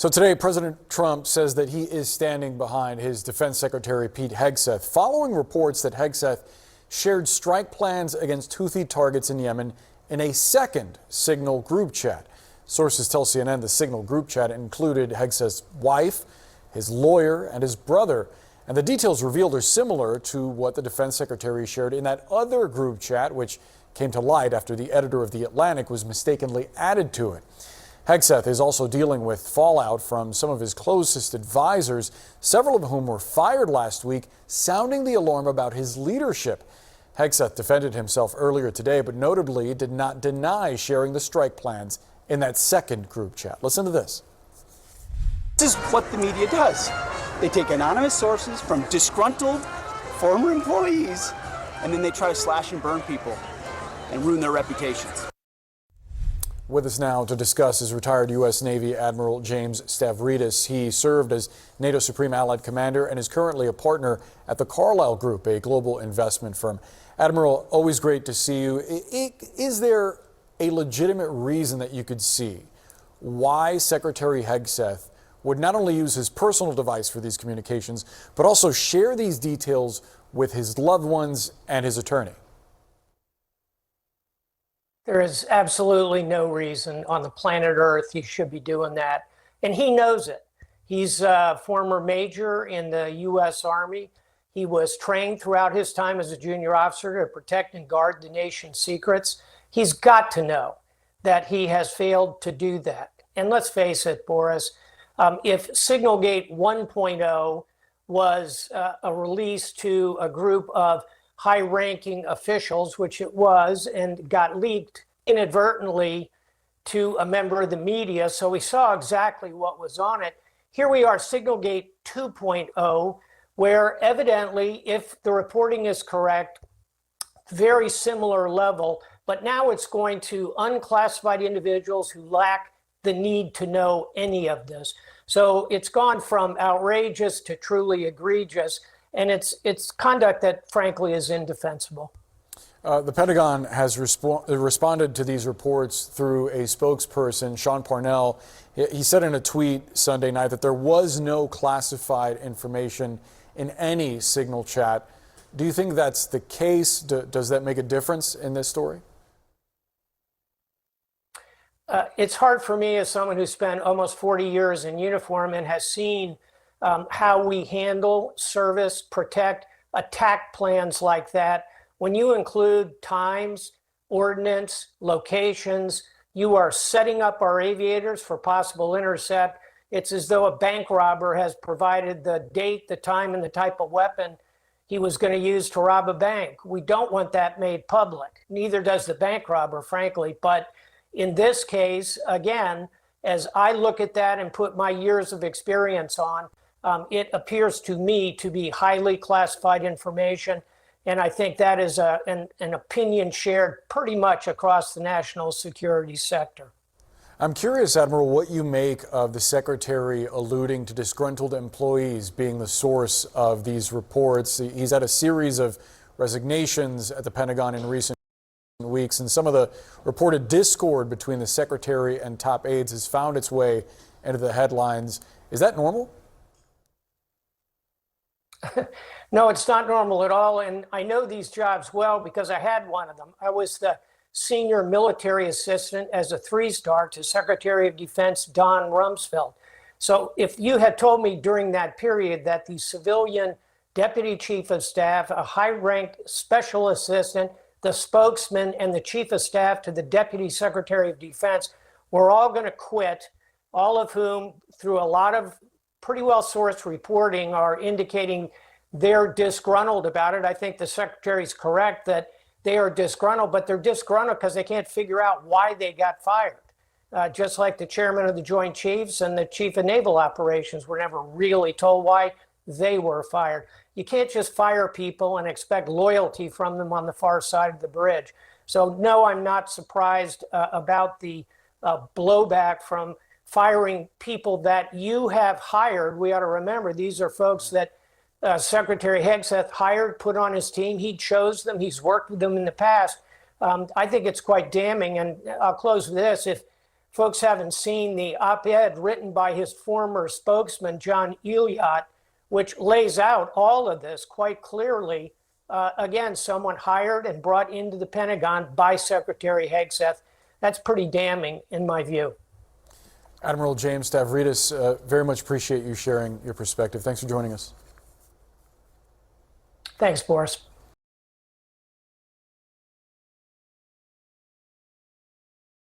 So today, President Trump says that he is standing behind his Defense Secretary Pete Hegseth, following reports that Hegseth shared strike plans against Houthi targets in Yemen in a second Signal group chat. Sources tell CNN the Signal group chat included Hegseth's wife, his lawyer, and his brother. And the details revealed are similar to what the Defense Secretary shared in that other group chat, which came to light after the editor of The Atlantic was mistakenly added to it. Hegseth is also dealing with fallout from some of his closest advisors, several of whom were fired last week, sounding the alarm about his leadership. Hegseth defended himself earlier today, but notably did not deny sharing the strike plans in that second group chat. Listen to this. This is what the media does. They take anonymous sources from disgruntled former employees, and then they try to slash and burn people and ruin their reputations. With us now to discuss is retired U.S. Navy Admiral James Stavridis. He served as NATO Supreme Allied Commander and is currently a partner at the Carlyle Group, a global investment firm. Admiral, always great to see you. Is there a legitimate reason that you could see why Secretary Hegseth would not only use his personal device for these communications, but also share these details with his loved ones and his attorney? There is absolutely no reason on the planet Earth he should be doing that. And he knows it. He's a former major in the U.S. Army. He was trained throughout his time as a junior officer to protect and guard the nation's secrets. He's got to know that he has failed to do that. And let's face it, Boris, if SignalGate 1.0 was a release to a group of high-ranking officials, which it was, and got leaked inadvertently to a member of the media, so we saw exactly what was on it. Here we are, SignalGate 2.0, where evidently, if the reporting is correct, very similar level, but now it's going to unclassified individuals who lack the need to know any of this. So it's gone from outrageous to truly egregious, and it's conduct that, frankly, is indefensible. The Pentagon has responded to these reports through a spokesperson, Sean Parnell. He said in a tweet Sunday night that there was no classified information in any Signal chat. Do you think that's the case? Does that make a difference in this story? It's hard for me as someone who spent almost 40 years in uniform and has seen how we handle, service, protect, attack plans like that. When you include times, ordnance, locations, you are setting up our aviators for possible intercept. It's as though a bank robber has provided the date, the time, and the type of weapon he was going to use to rob a bank. We don't want that made public. Neither does the bank robber, frankly. But in this case, again, as I look at that and put my years of experience on, it appears to me to be highly classified information. And I think that is an opinion shared pretty much across the national security sector. I'm curious, Admiral, what you make of the Secretary alluding to disgruntled employees being the source of these reports. He's had a series of resignations at the Pentagon in recent weeks, and some of the reported discord between the Secretary and top aides has found its way into the headlines. Is that normal? No, it's not normal at all. And I know these jobs well because I had one of them. I was the senior military assistant as a 3-star to Secretary of Defense Don Rumsfeld. So if you had told me during that period that the civilian deputy chief of staff, a high-ranked special assistant, the spokesman, and the chief of staff to the deputy secretary of defense were all going to quit, all of whom, through a lot of pretty well-sourced reporting, are indicating they're disgruntled about it. I think the secretary's correct that they are disgruntled, but they're disgruntled because they can't figure out why they got fired. Just like the chairman of the Joint Chiefs and the chief of naval operations were never really told why they were fired. You can't just fire people and expect loyalty from them on the far side of the bridge. So no, I'm not surprised about the blowback from firing people that you have hired. We ought to remember these are folks that Secretary Hegseth hired, put on his team. He chose them. He's worked with them in the past. I think it's quite damning. And I'll close with this. If folks haven't seen the op-ed written by his former spokesman, John Elliott, which lays out all of this quite clearly. Again, someone hired and brought into the Pentagon by Secretary Hegseth. That's pretty damning in my view. Admiral James Stavridis, very much appreciate you sharing your perspective. Thanks for joining us. Thanks, Boris.